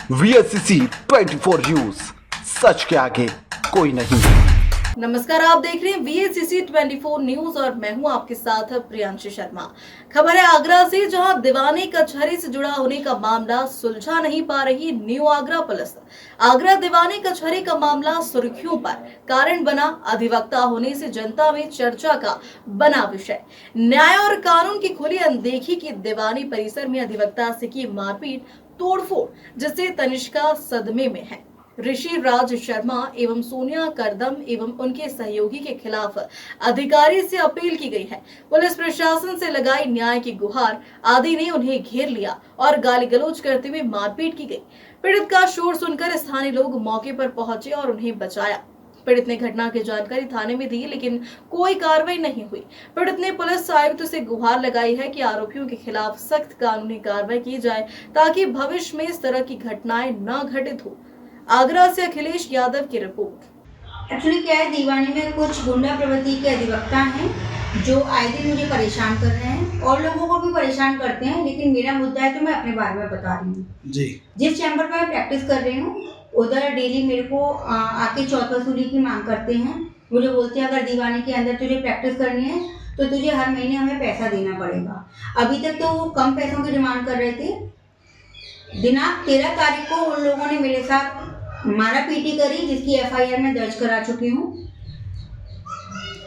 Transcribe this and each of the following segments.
VSCC 24 news, सच के आगे कोई नहीं। नमस्कार, आप देख रहे हैं VSCC 24 न्यूज और मैं हूं आपके साथ प्रियांशी शर्मा। खबर है आगरा से, जहां दीवानी कचहरी से जुड़ा होने का मामला सुलझा नहीं पा रही न्यू आगरा पुलिस। आगरा दीवानी कचहरी का मामला सुर्खियों पर कारण बना। अधिवक्ता होने से जनता में चर्चा का बना विषय। न्याय और कानून की खुली अनदेखी की दीवानी परिसर में अधिवक्ता से की मारपीट तोड़फोड़, जिससे तनिष्का सदमे में है। ऋषि राज शर्मा एवं सोनिया करदम एवं उनके सहयोगी के खिलाफ अधिकारी से अपील की गई है। पुलिस प्रशासन से लगाई न्याय की गुहार। आदि ने उन्हें घेर लिया और गाली गलौज करते हुए मारपीट की गई। पीड़ित का शोर सुनकर स्थानीय लोग मौके पर पहुंचे और उन्हें बचाया। पीड़ित ने घटना की जानकारी थाने में दी, लेकिन कोई कार्रवाई नहीं हुई। पीड़ित ने पुलिस आयुक्त से गुहार लगाई है कि आरोपियों के खिलाफ सख्त कानूनी कार्रवाई की जाए, ताकि भविष्य में इस तरह की घटनाएं न घटित हो। आगरा से अखिलेश यादव की रिपोर्ट। एक्चुअली क्या है, दीवानी में कुछ गुंडा प्रवृत्ति के अधिवक्ता हैं जो आए दिन मुझे परेशान कर रहे हैं और लोगों को भी परेशान करते हैं। लेकिन मेरा मुद्दा है तो मैं अपने बारे में बता रही हूँ जी। जिस चैम्बर में मैं प्रैक्टिस कर रही हूँ उधर डेली मेरे को आके चौथ वसूली की मांग करते हैं। मुझे बोलते हैं अगर दीवानी के अंदर तुझे प्रैक्टिस करनी है तो तुझे हर महीने हमें पैसा देना पड़ेगा। अभी तक तो वो कम पैसों की डिमांड कर रहे थे। दिनांक 13 तारीख को उन लोगों ने मेरे साथ मारा पीटी करी, जिसकी FIR में दर्ज करा चुकी हूँ।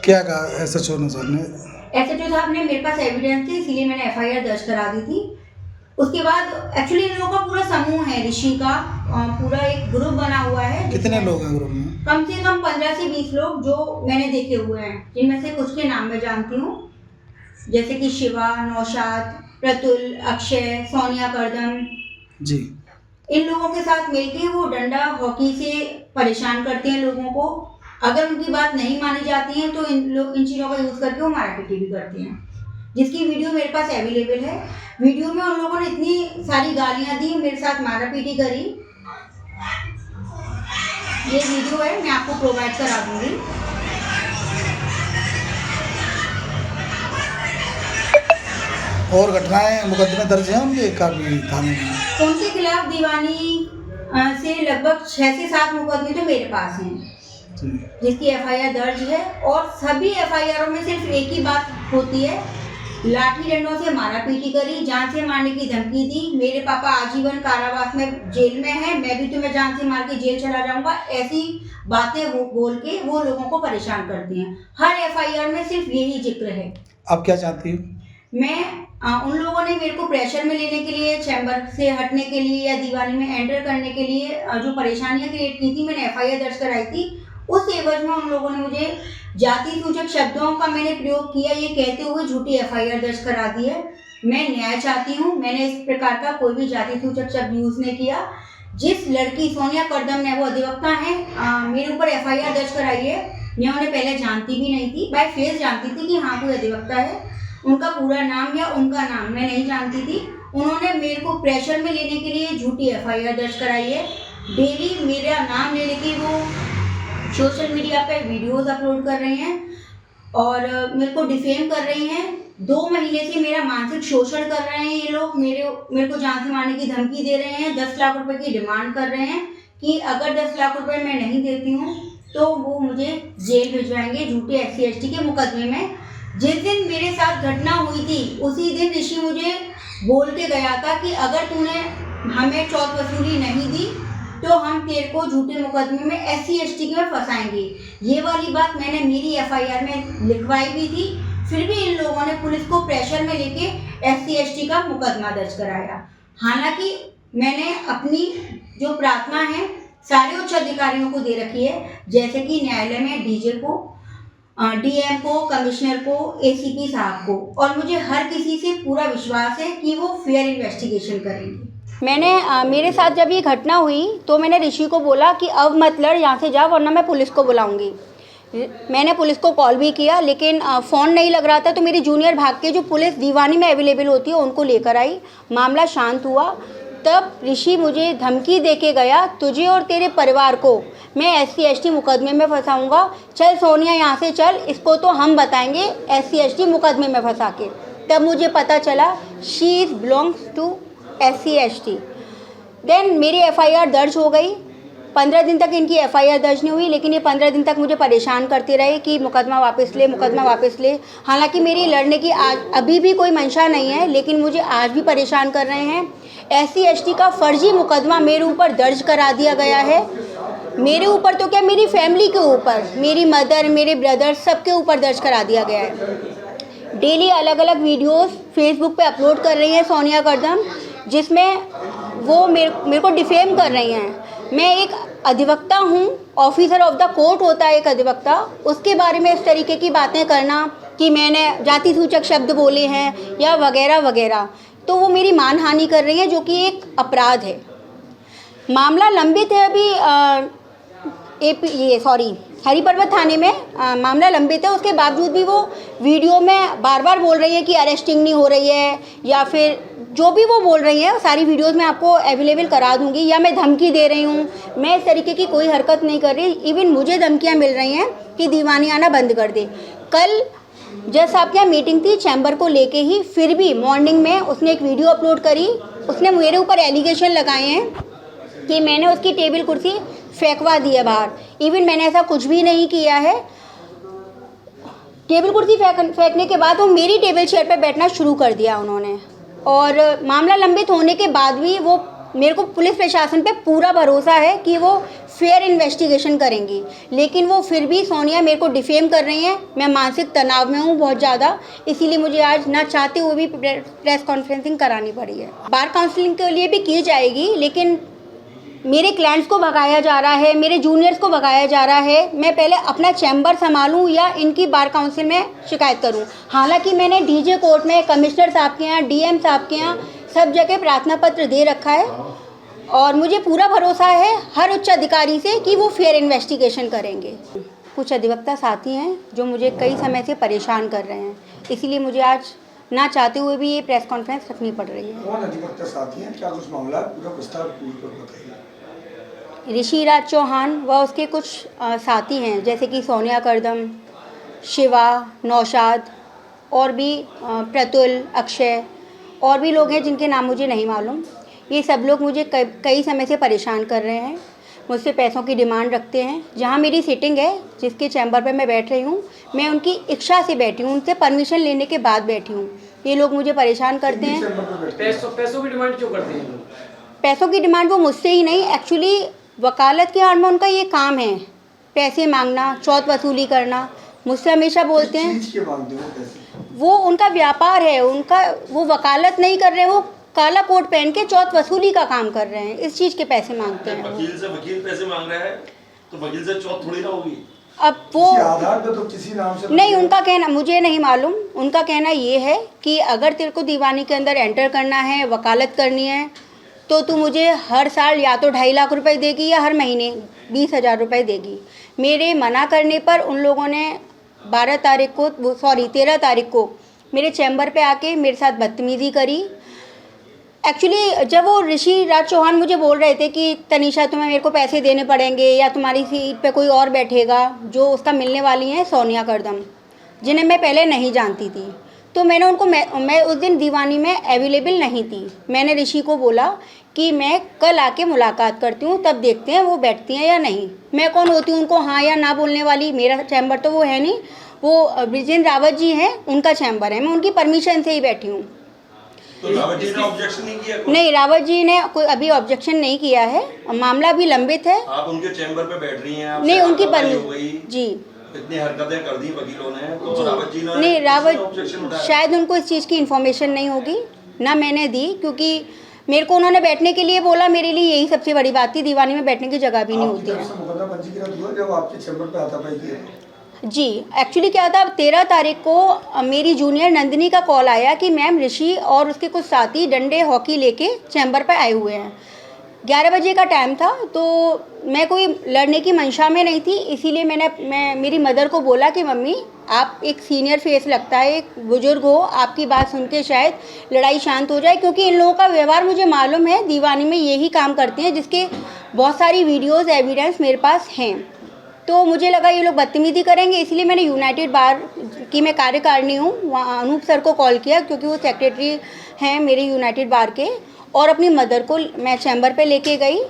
क्या कहा SHO ने सर ने? SHO साहब ने मेरे पास एविडेंस थी, इसीलिए मैंने FIR दर्ज करा दी थी। उसके बाद एक्चुअली इन लोगों का पूरा समूह है, ऋषि का पूरा एक ग्रुप बना हुआ है। कितने लोग हैं ग्रुप में? कम से कम 15 से 20 लोग जो मैंने देखे हुए हैं, जिनमें से कुछ के नाम मैं जानती हूँ, जैसे कि शिवा, नौशाद, प्रतुल, अक्षय, सोनिया करदम जी। इन लोगों के साथ मिलके वो डंडा हॉकी से परेशान करते हैं लोगों को। अगर उनकी बात नहीं मानी जाती है तो इन चीज़ों का यूज़ करके वो मारापीटी भी करते हैं, जिसकी वीडियो मेरे पास अवेलेबल है। वीडियो में उन लोगों ने इतनी सारी गालियां दी, मेरे साथ मारापीटी करी। ये वीडियो है, मैं आपको प्रोवाइड करा दूंगी। और घटनाएं मुकदमे दर्ज हैं उनके काफी थाने में? उनके खिलाफ दीवानी से लगभग 6 से 7 मुकदमे तो मेरे पास हैं, जिसकी FIR दर्ज है। और सभी FIR में सिर्फ एक ही बात होती है, लाठी डंडों से मारापीटी करी, जान से मारने की धमकी दी, मेरे पापा आजीवन कारावास में जेल में है, मैं भी तुम्हें जान से मार के जेल चला जाऊंगा, ऐसी बातें वो बोल के वो लोगों को परेशान करते हैं। हर FIR में सिर्फ यही जिक्र है। आप क्या चाहती हो? मैं उन लोगों ने मेरे को प्रेशर में लेने के लिए, चैम्बर से हटने के लिए या दीवानी में एंटर करने के लिए जो परेशानियां क्रिएट की थी, मैंने FIR दर्ज कराई थी। उस एवज में उन लोगों ने मुझे जाति सूचक शब्दों का मैंने प्रयोग किया, ये कहते हुए झूठी FIR दर्ज करा दी है। मैं न्याय चाहती हूँ, मैंने इस प्रकार का कोई भी जाति सूचक शब्द यूज़ नहीं किया। जिस लड़की सोनिया करदम ने, वो अधिवक्ता है, मेरे ऊपर FIR दर्ज कराई है, मैं उन्हें पहले जानती भी नहीं थी। बाय फेस जानती थी कि हाँ कोई अधिवक्ता है, उनका पूरा नाम या उनका नाम मैं नहीं जानती थी। उन्होंने मेरे को प्रेशर में लेने के लिए झूठी FIR दर्ज कराई है। डेली मेरा नाम ले लेके वो सोशल मीडिया पे वीडियोस अपलोड कर रहे हैं और मेरे को डिफेम कर रही हैं। 2 महीने से मेरा मानसिक शोषण कर रहे हैं ये लोग। मेरे को जान से मारने की धमकी दे रहे हैं। 10 लाख रुपए की डिमांड कर रहे हैं कि अगर 10 लाख रुपए मैं नहीं देती हूँ तो वो मुझे जेल भिजवाएंगे, झूठे SC/ST के मुकदमे में। जिस दिन मेरे साथ घटना हुई थी उसी दिन ऋषि मुझे बोल के गया था कि अगर तूने हमें चौथ वसूली नहीं दी तो हम तेरे को झूठे मुकदमे में SC/ST में फंसाएंगे। ये वाली बात मैंने मेरी FIR में लिखवाई भी थी। फिर भी इन लोगों ने पुलिस को प्रेशर में लेके SC/ST का मुकदमा दर्ज कराया। हालांकि मैंने अपनी जो प्रार्थना है सारे उच्च अधिकारियों को दे रखी है, जैसे कि न्यायालय में DG को, DM को, कमिश्नर को, ACP साहब को, और मुझे हर किसी से पूरा विश्वास है कि वो फेयर इन्वेस्टिगेशन करेंगे। मैंने मेरे साथ जब ये घटना हुई तो मैंने ऋषि को बोला कि अब मत लड़, यहाँ से जा वरना मैं पुलिस को बुलाऊंगी। मैंने पुलिस को कॉल भी किया, लेकिन फ़ोन नहीं लग रहा था, तो मेरी जूनियर भाग के जो पुलिस दीवानी में अवेलेबल होती है उनको लेकर आई। मामला शांत हुआ। तब ऋषि मुझे धमकी दे के गया, तुझे और तेरे परिवार को मैं SC/ST मुकदमे में फंसाऊंगा। चल सोनिया यहाँ से चल, इसको तो हम बताएंगे SC/ST मुकदमे में फंसा के। तब मुझे पता चला she is belongs to SC/ST। Then मेरी FIR दर्ज हो गई। 15 दिन तक इनकी FIR दर्ज नहीं हुई, लेकिन ये 15 दिन तक मुझे परेशान करते रहे कि मुकदमा वापस ले, मुकदमा वापस ले। हालांकि मेरी लड़ने की आज अभी भी कोई मंशा नहीं है, लेकिन मुझे आज भी परेशान कर रहे हैं। SC ST का फर्जी मुकदमा मेरे ऊपर दर्ज करा दिया गया है। मेरे ऊपर तो क्या, मेरी फैमिली के ऊपर, मेरी मदर, मेरे ब्रदर, सबके ऊपर दर्ज करा दिया गया है। डेली अलग अलग वीडियोस फेसबुक पे अपलोड कर रही हैं सोनिया कर्दम, जिसमें वो मेरे को डिफेम कर रही हैं। मैं एक अधिवक्ता हूँ, ऑफिसर ऑफ द कोर्ट होता है एक अधिवक्ता, उसके बारे में इस तरीके की बातें करना कि मैंने जाति सूचक शब्द बोले हैं या वगैरह वगैरह, तो वो मेरी मानहानि कर रही है, जो कि एक अपराध है। मामला लंबित है अभी हरी पर्वत थाने में मामला लंबित है। उसके बावजूद भी वो वीडियो में बार बार बोल रही है कि अरेस्टिंग नहीं हो रही है, या फिर जो भी वो बोल रही है सारी वीडियोस मैं आपको अवेलेबल करा दूंगी, या मैं धमकी दे रही हूँ। मैं इस तरीके की कोई हरकत नहीं कर रही। इवन मुझे धमकियाँ मिल रही हैं कि दीवानी आना बंद कर दे। कल जज साहब के यहाँ मीटिंग थी चैम्बर को लेके ही, फिर भी मॉर्निंग में उसने एक वीडियो अपलोड करी। उसने मेरे ऊपर एलिगेशन लगाए हैं कि मैंने उसकी टेबल कुर्सी फेंकवा दी है बाहर। इवन मैंने ऐसा कुछ भी नहीं किया है। टेबल कुर्सी फेंकने के बाद वो मेरी टेबल चेयर पे बैठना शुरू कर दिया उन्होंने। और मामला लंबित होने के बाद भी वो मेरे को, पुलिस प्रशासन पे पूरा भरोसा है कि वो फेयर इन्वेस्टिगेशन करेंगी, लेकिन वो फिर भी सोनिया मेरे को डिफेम कर रही हैं। मैं मानसिक तनाव में हूँ बहुत ज़्यादा, इसीलिए मुझे आज ना चाहते हुए भी प्रेस कॉन्फ्रेंसिंग करानी पड़ी है। बार काउंसलिंग के लिए भी की जाएगी, लेकिन मेरे क्लाइंट्स को भगाया जा रहा है, मेरे जूनियर्स को भगाया जा रहा है। मैं पहले अपना चैम्बर संभालूं या इनकी बार काउंसिल में शिकायत करूं। हालांकि मैंने डीजे कोर्ट में, कमिश्नर साहब के यहाँ, DM साहब के यहाँ सब जगह प्रार्थना पत्र दे रखा है, और मुझे पूरा भरोसा है हर उच्च अधिकारी से कि वो फेयर इन्वेस्टिगेशन करेंगे। कुछ अधिवक्ता साथी हैं जो मुझे कई समय से परेशान कर रहे हैं, इसीलिए मुझे आज ना चाहते हुए भी ये प्रेस कॉन्फ्रेंस रखनी पड़ रही है। कौन अधिवक्ता साथी हैं, क्या कुछ मामला है, पूरा विस्तार पूर्वक बताइए। ऋषि राज चौहान व उसके कुछ साथी हैं, जैसे कि सोनिया कर्दम, शिवा, नौशाद, और भी प्रतुल, अक्षय, और भी लोग हैं जिनके नाम मुझे नहीं मालूम। ये सब लोग मुझे कई समय से परेशान कर रहे हैं, मुझसे पैसों की डिमांड रखते हैं। जहाँ मेरी सीटिंग है, जिसके चैम्बर पर मैं बैठ रही हूँ, मैं उनकी इच्छा से बैठी हूँ, उनसे परमिशन लेने के बाद बैठी हूँ। ये लोग मुझे परेशान करते हैं। पैसों की डिमांड क्यों करते हैं लोग? पैसों की डिमांड वो मुझसे ही नहीं, एक्चुअली वकालत के आड़ में उनका ये काम है, पैसे मांगना, चौथ वसूली करना। मुझसे हमेशा बोलते हैं, वो उनका व्यापार है, उनका, वो वकालत नहीं कर रहे, वो काला कोट पहन के चौथ वसूली का काम कर रहे हैं, इस चीज़ के पैसे मांगते हैं। वकील से वकील पैसे मांग रहा है तो वकील से चौथ थोड़ी ना होगी। अब वो आधार पे तो किसी नाम से नहीं, उनका कहना मुझे नहीं मालूम। उनका कहना ये है कि अगर तेरे को दीवानी के अंदर एंटर करना है, वकालत करनी है, तो तू मुझे हर साल या तो 2.5 लाख रुपए देगी या हर महीने 20,000 रुपये देगी। मेरे मना करने पर उन लोगों ने 13 तारीख को मेरे चैम्बर पे आके मेरे साथ बदतमीज़ी करी। एक्चुअली जब वो ऋषि राज चौहान मुझे बोल रहे थे कि तनीषा तुम्हें मेरे को पैसे देने पड़ेंगे या तुम्हारी सीट पे कोई और बैठेगा, जो उसका मिलने वाली हैं सोनिया कर्दम, जिन्हें मैं पहले नहीं जानती थी, तो मैंने उनको, मैं उस दिन दीवानी में अवेलेबल नहीं थी। मैंने ऋषि को बोला कि मैं कल आके मुलाकात करती हूँ, तब देखते हैं वो बैठती हैं या नहीं। मैं कौन होती हूँ उनको हाँ या ना बोलने वाली? मेरा चैम्बर तो वो है नहीं, वो ब्रिजेंद्र रावत जी हैं, उनका चैम्बर है, मैं उनकी परमिशन से ही बैठी हूँ। तो रावत जी ने ऑब्जेक्शन नहीं किया? नहीं, रावत जी ने कोई अभी ऑब्जेक्शन नहीं किया है, मामला भी लंबित है। आप उनके चैम्बर पे बैठ रही हैं, नहीं, उनकी परमिशन जी, इतनी हरकतें कर दी वकीलों ने, तो रावत जी ने नहीं, रावत ऑब्जेक्शन उठाया? शायद उनको इस चीज़ की इन्फॉर्मेशन नहीं होगी, ना मैंने दी, क्योंकि मेरे को उन्होंने बैठने के लिए बोला। मेरे लिए यही सबसे बड़ी बात थी, दीवानी में बैठने की जगह भी नहीं होती है। मुकदमा पंजीकृत हुआ जब आपके चैम्बर पे हाथापाई किया? जी, एक्चुअली क्या था, 13 तारीख को मेरी जूनियर नंदिनी का कॉल आया कि मैम ऋषि और उसके कुछ साथी डंडे हॉकी लेके चैम्बर पर आए हुए हैं। 11 बजे का टाइम था, तो मैं कोई लड़ने की मंशा में नहीं थी, इसीलिए मैं मेरी मदर को बोला कि मम्मी आप एक सीनियर फेस लगता है, एक बुजुर्ग हो, आपकी बात सुन के शायद लड़ाई शांत हो जाए, क्योंकि इन लोगों का व्यवहार मुझे मालूम है, दीवानी में यही काम करते हैं, जिसके बहुत सारी वीडियोज़ एविडेंस मेरे पास हैं। तो मुझे लगा ये लोग बदतमीज़ी करेंगे, इसलिए मैंने यूनाइटेड बार की मैं कार्यकारिणी हूँ, वहाँ अनूप सर को कॉल किया, क्योंकि वो सेक्रेटरी हैं मेरे यूनाइटेड बार के, और अपनी मदर को मैं चैम्बर पे लेके गई।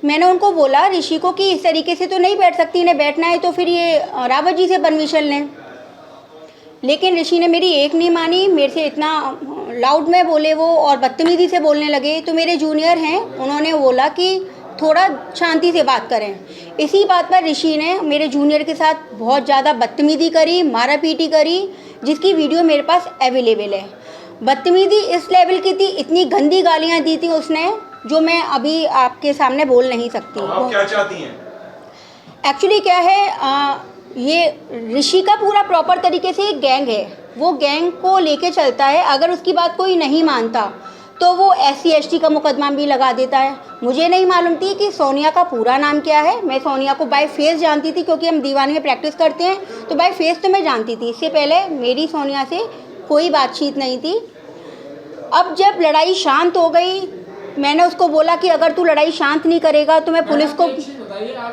मैंने उनको बोला ऋषि को कि इस तरीके से तो नहीं बैठ सकती, इन्हें बैठना है तो फिर ये रावत जी से परमिशन लें। लेकिन ऋषि ने मेरी एक नहीं मानी, मेरे से इतना लाउड में बोले वो और बदतमीज़ी से बोलने लगे। तो मेरे जूनियर हैं, उन्होंने बोला कि थोड़ा शांति से बात करें। इसी बात पर ऋषि ने मेरे जूनियर के साथ बहुत ज़्यादा बदतमीज़ी करी, मारा पीटी करी, जिसकी वीडियो मेरे पास अवेलेबल है। बदतमीज़ी इस लेवल की थी, इतनी गंदी गालियाँ दी थी उसने जो मैं अभी आपके सामने बोल नहीं सकती। तो आप क्या चाहती हैं? एक्चुअली क्या है, ये ऋषि का पूरा प्रॉपर तरीके से एक गैंग है, वो गैंग को लेके चलता है। अगर उसकी बात कोई नहीं मानता तो वो SC ST का मुकदमा भी लगा देता है। मुझे नहीं मालूम थी कि सोनिया का पूरा नाम क्या है। मैं सोनिया को बाय फेस जानती थी क्योंकि हम दीवानी में प्रैक्टिस करते हैं, तो बाय फेस तो मैं जानती थी। इससे पहले मेरी सोनिया से कोई बातचीत नहीं थी। अब जब लड़ाई शांत हो गई, मैंने उसको बोला कि अगर तू लड़ाई शांत नहीं करेगा तो मैं पुलिस को